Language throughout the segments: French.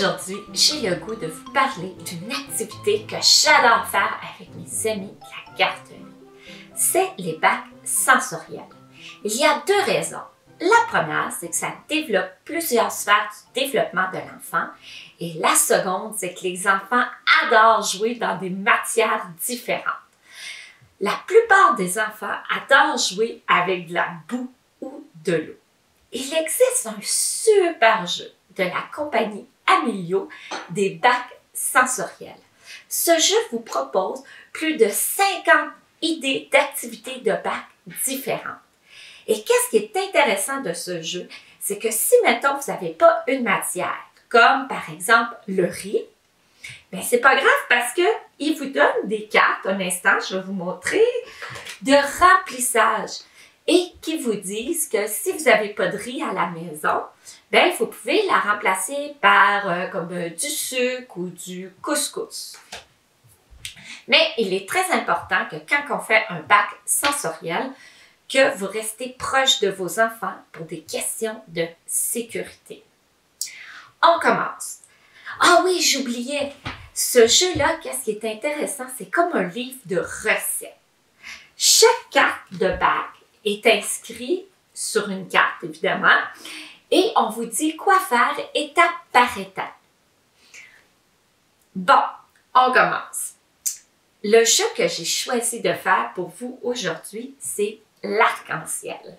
Aujourd'hui, j'ai le goût de vous parler d'une activité que j'adore faire avec mes amis de la garderie. C'est les bacs sensoriels. Il y a deux raisons. La première, c'est que ça développe plusieurs sphères du développement de l'enfant. Et la seconde, c'est que les enfants adorent jouer dans des matières différentes. La plupart des enfants adorent jouer avec de la boue ou de l'eau. Il existe un super jeu de la compagnie Amilio des bacs sensoriels. Ce jeu vous propose plus de 50 idées d'activités de bacs différentes. Et qu'est-ce qui est intéressant de ce jeu, c'est que si, mettons, vous n'avez pas une matière, comme par exemple le riz, bien, c'est pas grave parce qu'il vous donne des cartes, un instant, je vais vous montrer, de remplissage et qui vous disent que si vous n'avez pas de riz à la maison, bien, vous pouvez la remplacer par comme du sucre ou du couscous. Mais il est très important que quand on fait un bac sensoriel, que vous restez proche de vos enfants pour des questions de sécurité. On commence. Ah oui, j'oubliais. Ce jeu-là, qu'est-ce qui est intéressant, c'est comme un livre de recettes. Chaque carte de bac est inscrite sur une carte, évidemment, et on vous dit quoi faire étape par étape. Bon, on commence. Le jeu que j'ai choisi de faire pour vous aujourd'hui, c'est l'arc-en-ciel.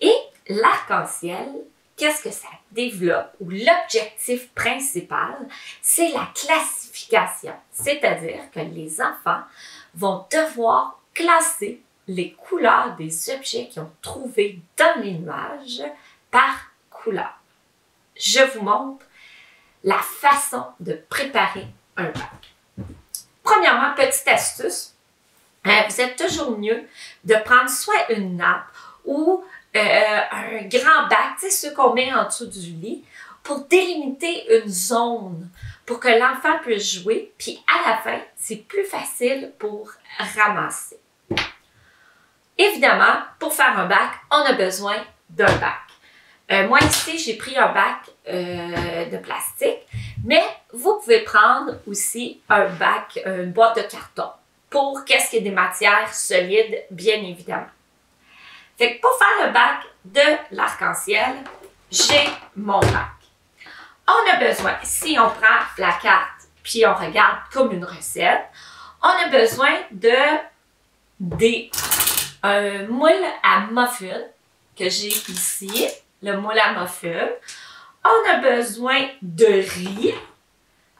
Et l'arc-en-ciel, qu'est-ce que ça développe? Ou l'objectif principal, c'est la classification. C'est-à-dire que les enfants vont devoir classer les couleurs des objets qu'ils ont trouvés dans les nuages par couleur. Je vous montre la façon de préparer un bac. Premièrement, petite astuce, vous êtes toujours mieux de prendre soit une nappe ou un grand bac, tu sais, ceux qu'on met en dessous du lit, pour délimiter une zone pour que l'enfant puisse jouer, puis à la fin, c'est plus facile pour ramasser. Évidemment, pour faire un bac, on a besoin d'un bac. Moi ici, j'ai pris un bac de plastique, mais vous pouvez prendre aussi un bac, une boîte de carton, pour qu'est-ce qu'il y ait des matières solides, bien évidemment. Fait que pour faire le bac de l'arc-en-ciel, j'ai mon bac. On a besoin, si on prend la carte, puis on regarde comme une recette, on a besoin de des moule à muffins que j'ai ici, le moule à muffins. On a besoin de riz,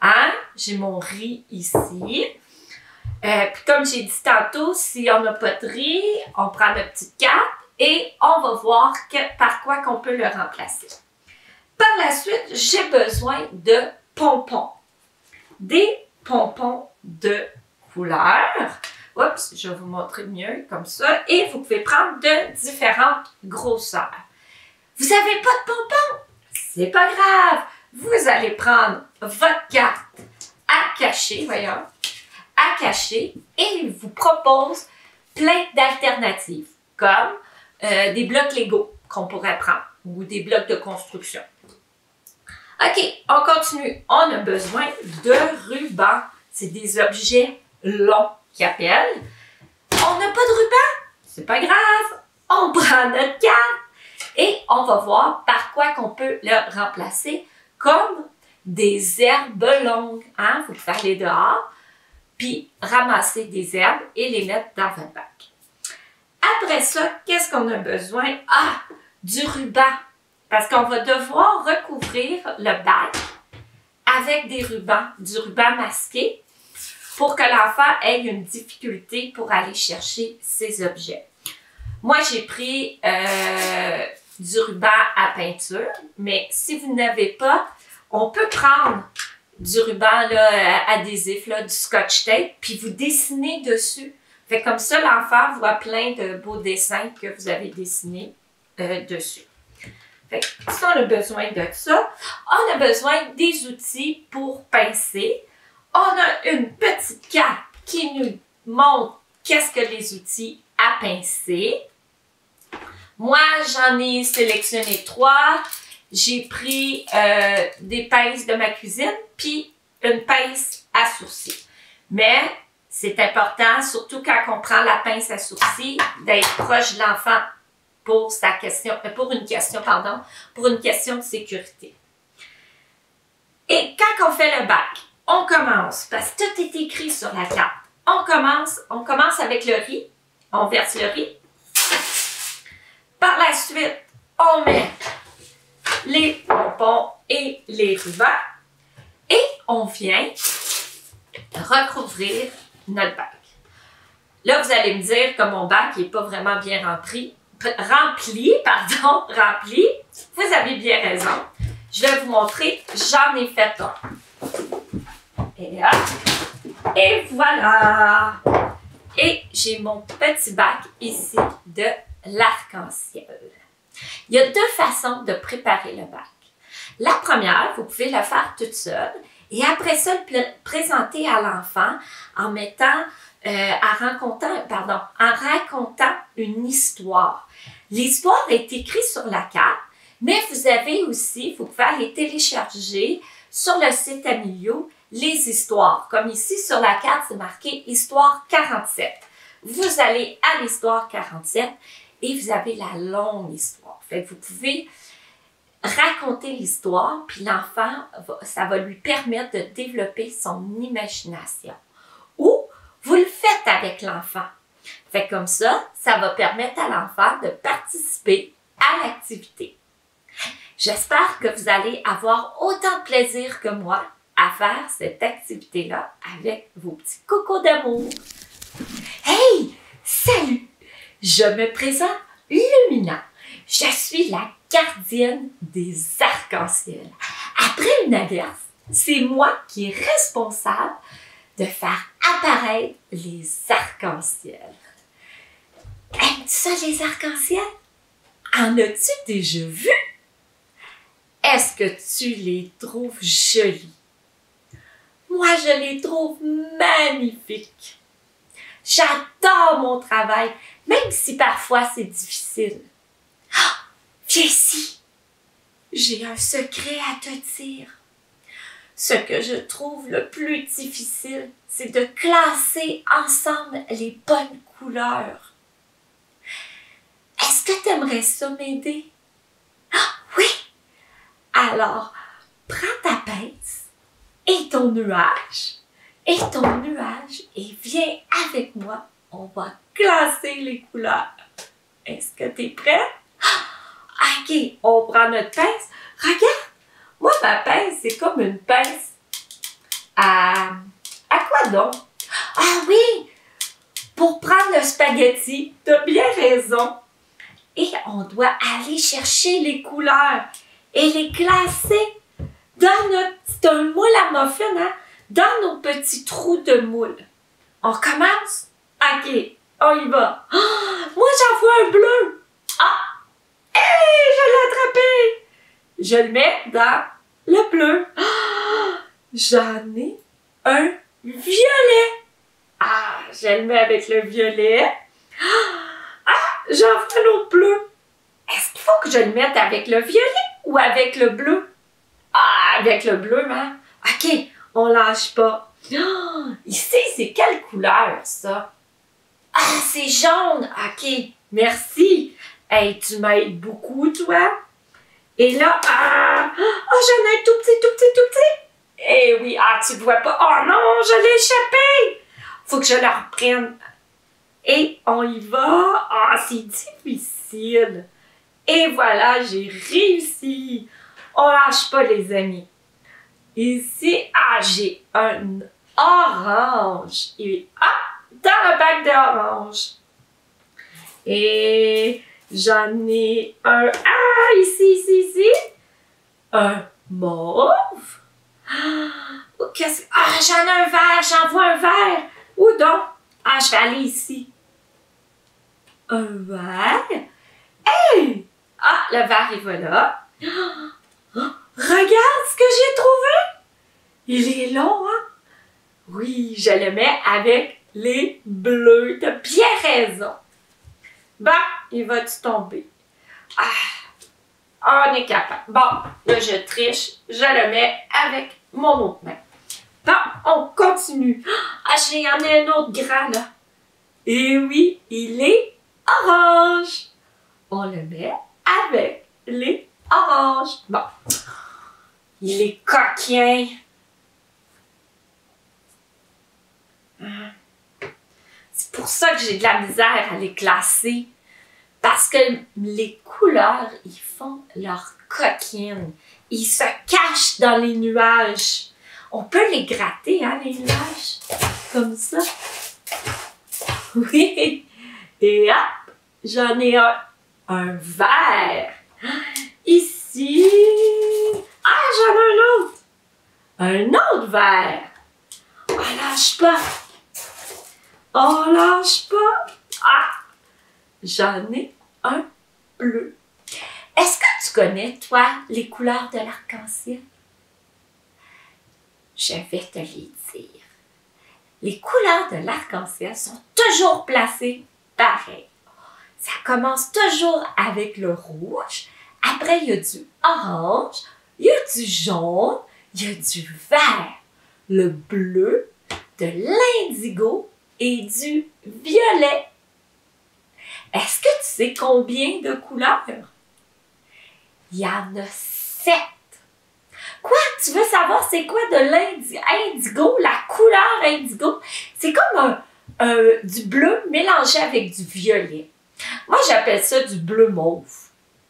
hein? J'ai mon riz ici. Puis comme j'ai dit tantôt, si on n'a pas de riz, on prend notre petite carte et on va voir par quoi qu'on peut le remplacer. Par la suite, j'ai besoin de pompons. Des pompons de couleur. Oups, je vais vous montrer mieux comme ça. Et vous pouvez prendre de différentes grosseurs. Vous n'avez pas de pompons? C'est pas grave. Vous allez prendre votre carte à cacher, voyons, à cacher, et il vous propose plein d'alternatives, comme des blocs Lego qu'on pourrait prendre, ou des blocs de construction. OK, on continue. On a besoin de rubans. C'est des objets longs qui appellent. On n'a pas de ruban? C'est pas grave. On prend notre carte et on va voir par quoi qu'on peut le remplacer, comme des herbes longues. Hein? Vous pouvez aller dehors, puis ramasser des herbes et les mettre dans votre bac. Après ça, qu'est-ce qu'on a besoin? Ah, du ruban. Parce qu'on va devoir recouvrir le bac avec des rubans, du ruban masqué, pour que l'enfant ait une difficulté pour aller chercher ses objets. Moi, j'ai pris du ruban à peinture, mais si vous n'avez pas, on peut prendre du ruban là, adhésif, là, du scotch tape, puis vous dessinez dessus. Fait comme ça, l'enfant voit plein de beaux dessins que vous avez dessinés dessus. Fait que si on a besoin de ça, on a besoin des outils pour pincer. On a une petite carte qui nous montre qu'est-ce que les outils à pincer. Moi, j'en ai sélectionné 3 j'ai pris des pinces de ma cuisine, puis une pince à sourcils. Mais c'est important, surtout quand on prend la pince à sourcils, d'être proche de l'enfant pour une question de sécurité. Et quand on fait le bac, on commence, parce que tout est écrit sur la carte. On commence avec le riz, on verse le riz. Par la suite, on met les bonbons et les rubans et on vient recouvrir notre bac. Là, vous allez me dire que mon bac n'est pas vraiment bien rempli. Vous avez bien raison. Je vais vous montrer, j'en ai fait un. Et là, et voilà! Et j'ai mon petit bac ici de l'arc-en-ciel. Il y a deux façons de préparer le bac. La première, vous pouvez le faire toute seule et après ça, le présenter à l'enfant en racontant une histoire. L'histoire est écrite sur la carte, mais vous pouvez aller télécharger sur le site Amilio les histoires. Comme ici sur la carte, c'est marqué Histoire 47. Vous allez à l'Histoire 47 et vous avez la longue histoire. Fait que vous pouvez raconter l'histoire, puis l'enfant, ça va lui permettre de développer son imagination. Ou vous le faites avec l'enfant. Fait que comme ça va permettre à l'enfant de participer à l'activité. J'espère que vous allez avoir autant de plaisir que moi à faire cette activité-là avec vos petits cocos d'amour. Hey! Salut! Je me présente Lumina. Je suis la gardienne des arcs-en-ciel. Après une averse, c'est moi qui est responsable de faire apparaître les arcs-en-ciel. Aimes-tu ça, les arcs-en-ciel? En as-tu déjà vu? Est-ce que tu les trouves jolis? Moi, je les trouve magnifiques. J'adore mon travail, même si parfois c'est difficile. Ah, viens ici. J'ai un secret à te dire. Ce que je trouve le plus difficile, c'est de classer ensemble les bonnes couleurs. Est-ce que tu aimerais ça m'aider? Ah, oui! Alors, prends ta pince et ton nuage, et viens avec moi. On va classer les couleurs. Est-ce que tu es prêt? Ah, ok, on prend notre pince. Regarde, moi, ma pince, c'est comme une pince à quoi donc? Ah oui, pour prendre le spaghetti, tu as bien raison. Et on doit aller chercher les couleurs et les classer c'est un moule à muffin, hein? Dans nos petits trous de moule. On commence? Ok, on y va. Oh, moi, j'en vois un bleu. Ah! Hey, je l'ai attrapé! Je le mets dans le bleu. Oh, j'en ai un violet. Ah, je le mets avec le violet. Ah, j'en vois un autre bleu. Est-ce qu'il faut que je le mette avec le violet ou avec le bleu? Ah, avec le bleu, hein? OK, on lâche pas. Oh, ici, c'est quelle couleur, ça? Ah, c'est jaune. OK, merci. Hey, tu m'aides beaucoup, toi. Et là, j'en ai un tout petit. Eh oui, tu ne vois pas. Oh non, je l'ai échappé. Faut que je la reprenne. Et on y va. Ah, c'est difficile. Et voilà, j'ai réussi. On lâche pas, les amis. Ici, j'ai un orange. Et dans le bac d'orange. Et j'en ai un, ici. Un mauve. J'en ai un vert, j'en vois un vert. Où donc? Je vais aller ici. Un vert. Hey! Le vert, il va là. Regarde ce que j'ai trouvé! Il est long, hein? Oui, je le mets avec les bleus. T'as bien raison. Il va-tu tomber? On est capable. Bon, là, je triche. Je le mets avec mon autre main. Bon, on continue. Ah, j'en ai un autre grand, là. Et oui, il est orange. On le met avec les oranges. Bon. Il est coquin. C'est pour ça que j'ai de la misère à les classer. Parce que les couleurs, ils font leur coquine. Ils se cachent dans les nuages. On peut les gratter, hein, les nuages. Comme ça. Oui. Et hop, j'en ai un vert. Ici. Ah, j'en ai un autre. Un autre vert. Oh, lâche pas. Oh, lâche pas. Ah, j'en ai un bleu. Est-ce que tu connais, toi, les couleurs de l'arc-en-ciel? Je vais te les dire. Les couleurs de l'arc-en-ciel sont toujours placées pareil. Ça commence toujours avec le rouge. Après, il y a du orange, il y a du jaune, il y a du vert, le bleu, de l'indigo et du violet. Est-ce que tu sais combien de couleurs? Il y en a 7. Quoi? Tu veux savoir c'est quoi de l'indigo, la couleur indigo? C'est comme du bleu mélangé avec du violet. Moi, j'appelle ça du bleu mauve.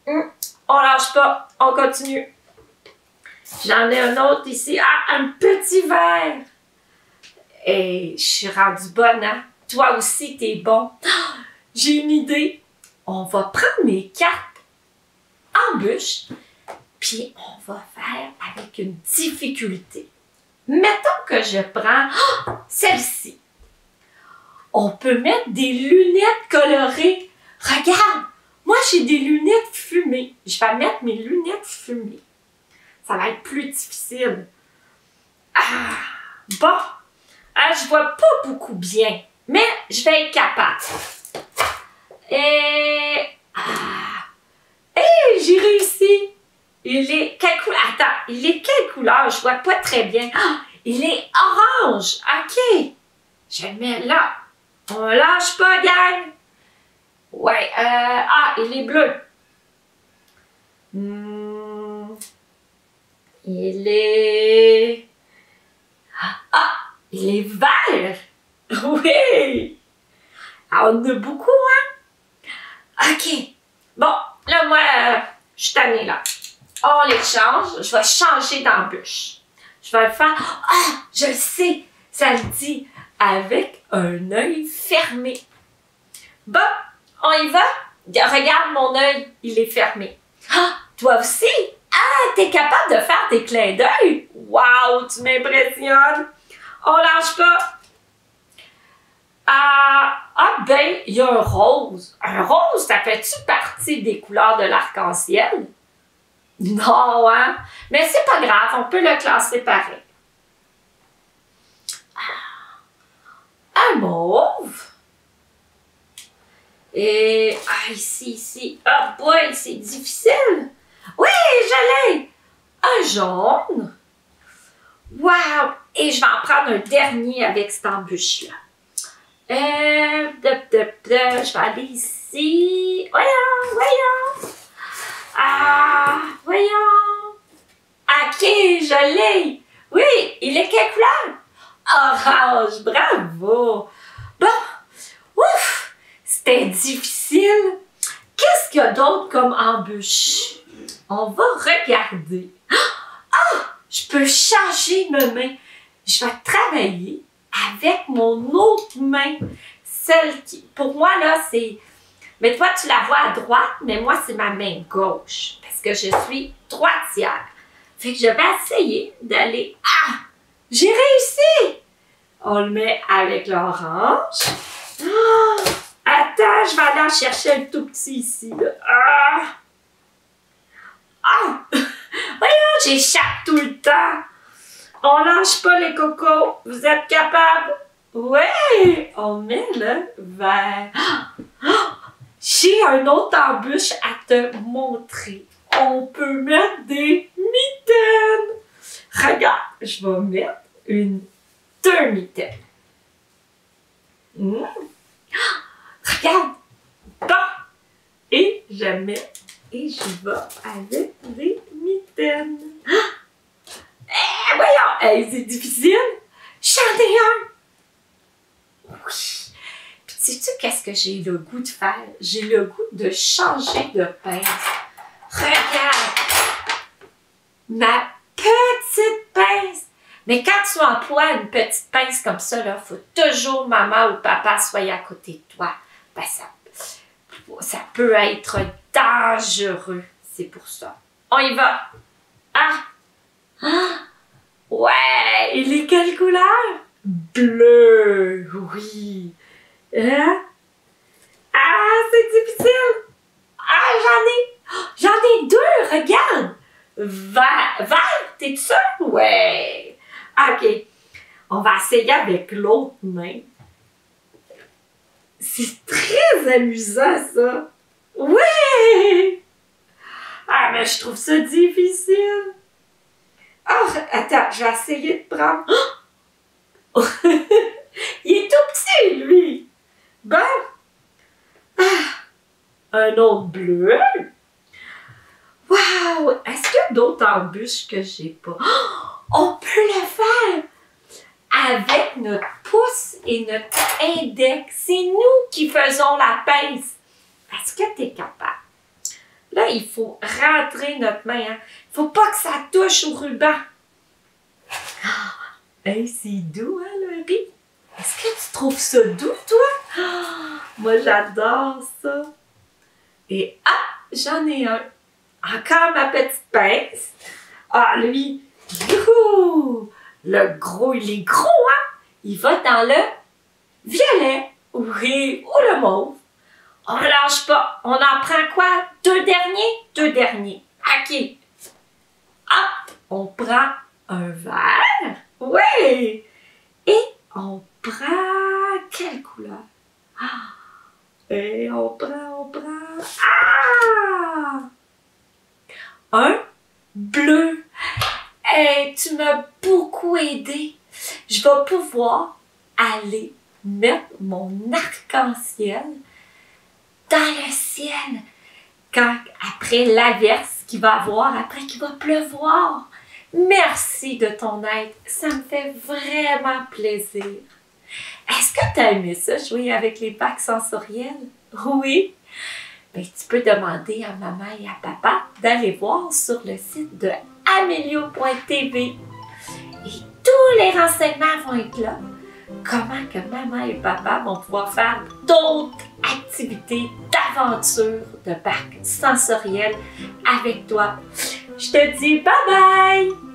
On lâche pas, on continue. J'en ai un autre ici. Ah, un petit vert. Et je suis rendue bonne, hein? Toi aussi, t'es bon. J'ai une idée. On va prendre mes cartes en bûche, puis on va faire avec une difficulté. Mettons que je prends celle-ci. On peut mettre des lunettes colorées. Regarde, moi j'ai des lunettes fumées. Je vais mettre mes lunettes fumées. Ça va être plus difficile. Ah, bon. Ah, je vois pas beaucoup bien, mais je vais être capable. Et... Ah! Hey, j'ai réussi! Il est quelle couleur? Attends, il est quelle couleur? Je vois pas très bien. Ah, il est orange! OK! Je le mets là. On lâche pas, gang! Ouais, ah, il est bleu. Il est... Ah! Il est vert! Oui! Ah, on en a beaucoup, hein? OK. Bon, là, moi, je suis tannée, là. On les change. Je vais changer d'embûche. Je vais le faire. Ah, je le sais. Ça le dit avec un œil fermé. Bon, on y va? Regarde mon œil, il est fermé. Ah, toi aussi? Ah, t'es capable de faire des clins d'œil? Wow, tu m'impressionnes. On lâche pas. Ah ben, il y a un rose. Un rose, ça fait-tu partie des couleurs de l'arc-en-ciel? Non, hein? Mais c'est pas grave, on peut le classer pareil. Un mauve. Et, ici. Ah, boy, c'est difficile. Oui, je l'ai. Un jaune. Wow! Et je vais en prendre un dernier avec cette embûche-là. Je vais aller ici. Voyons. Ah, voyons. OK, je l'ai. Oui, il est quelle couleur? Orange, bravo. Bon, ouf, c'était difficile. Qu'est-ce qu'il y a d'autre comme embûche? On va regarder. Ah, je peux changer ma main. Je vais travailler avec mon autre main. Celle qui, pour moi, là, c'est... Mais toi, tu la vois à droite, mais moi, c'est ma main gauche. Parce que je suis droitière. Fait que je vais essayer d'aller... Ah! J'ai réussi! On le met avec l'orange. Ah! Attends, je vais aller en chercher un tout petit ici. Là. Ah! Ah! Voyons, j'échappe tout le temps. On lâche pas les cocos. Vous êtes capables? Oui! On met le vert. Ah! J'ai un autre embûche à te montrer. on peut mettre des mitaines. Regarde, je vais mettre deux mitaines. Regarde. Bon. Et je mets et je vais avec des mitaines. Voyons, hey, c'est difficile. J'en ai un. Oui. Puis sais-tu qu'est-ce que j'ai le goût de faire? J'ai le goût de changer de pince. Regarde. Ma petite pince. Mais quand tu emploies une petite pince comme ça, il faut toujours maman ou papa soit à côté de toi. Ben, ça peut être dangereux. C'est pour ça. On y va. Ah! Ah! Ouais! Il est quelle couleur? Bleu! Oui! Hein? Ah! C'est difficile! Ah! J'en ai deux! Regarde! Vert! T'es sûr? Ouais! OK. On va essayer avec l'autre main. C'est très amusant, ça! Ouais! Ah, mais je trouve ça difficile! Ah, attends, je vais essayer de prendre... Oh! Il est tout petit, lui! Bon! Ah, un autre bleu! Wow! Est-ce qu'il y a d'autres embûches que j'ai pas? Oh! On peut le faire! Avec notre pouce et notre index. C'est nous qui faisons la pince. Est-ce que tu es capable? Là, il faut rentrer notre main. Hein? Il ne faut pas que ça touche au ruban. Hey, c'est doux, hein, le riz? Est-ce que tu trouves ça doux, toi? Moi, j'adore ça. Et j'en ai un. Encore ma petite pince. Ah, lui, youhou! Le gros, il est gros, hein? Il va dans le violet, oui, ou le mauve. On ne lâche pas. On en prend quoi? Deux derniers? Deux derniers. OK. Hop! On prend un vert. Oui! Et on prend quelle couleur? Et on prend... Un bleu. Hey, tu m'as beaucoup aidé. Je vais pouvoir aller mettre mon arc-en-ciel dans le ciel. Après l'averse qu'il va avoir, après qu'il va pleuvoir. Merci de ton aide. Ça me fait vraiment plaisir. Est-ce que tu as aimé ça, jouer avec les bacs sensoriels? Oui? Ben, tu peux demander à maman et à papa d'aller voir sur le site de Amelio.tv. Et tous les renseignements vont être là. Comment que maman et papa vont pouvoir faire d'autres activités, d'aventures, de parcs sensoriels avec toi. Je te dis bye bye!